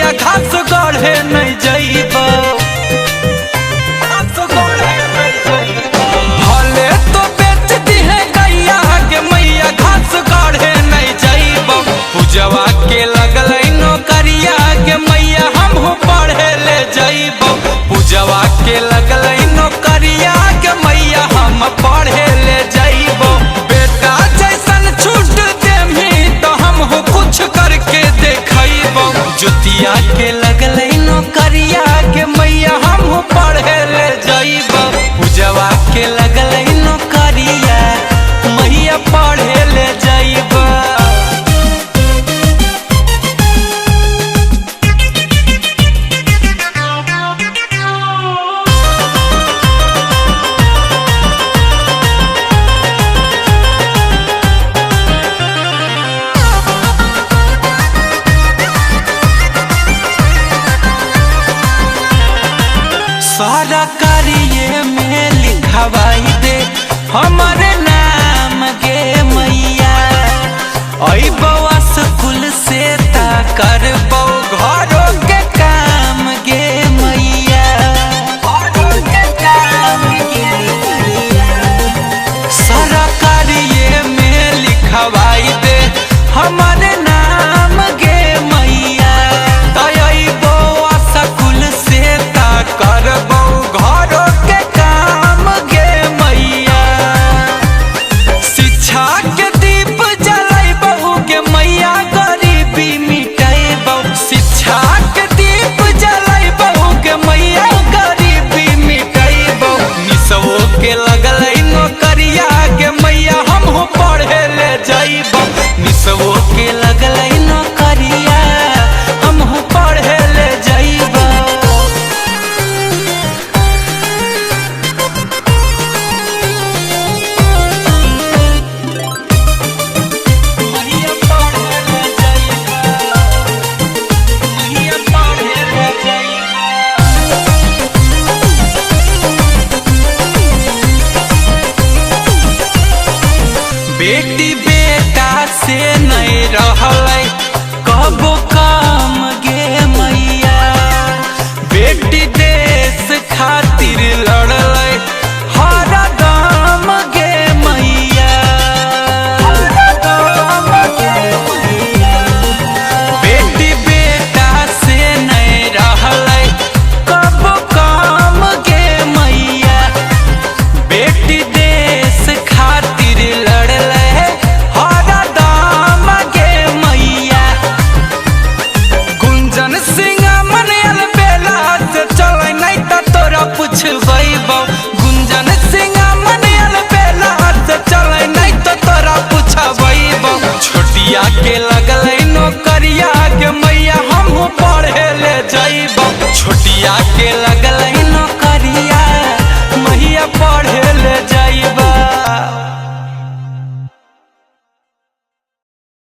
मैया घास गढ़े नहीं जइबो। भले तो बेच दिहे गैया के मैया घास गढ़े नहीं जइबो। पूजवा के लगल नौकरिया के मैया हमहू पढ़े ले जइबो। पूजवा के लगल नौकरिया के मैया हम पढ़े ले जइबो। बेटा जैसन छूट देमी तो हमहू कुछ करके देखइबो। जुतिया के लगल नौकरिया के मैया हमहू पढ़े ले जइबो। पूजवा के लगल नौकरिया मैया पढ़े ले जइबो। सरकारिये में लिखवाई दे हमारे नाम के मैया। बवा स्कूल से ता कर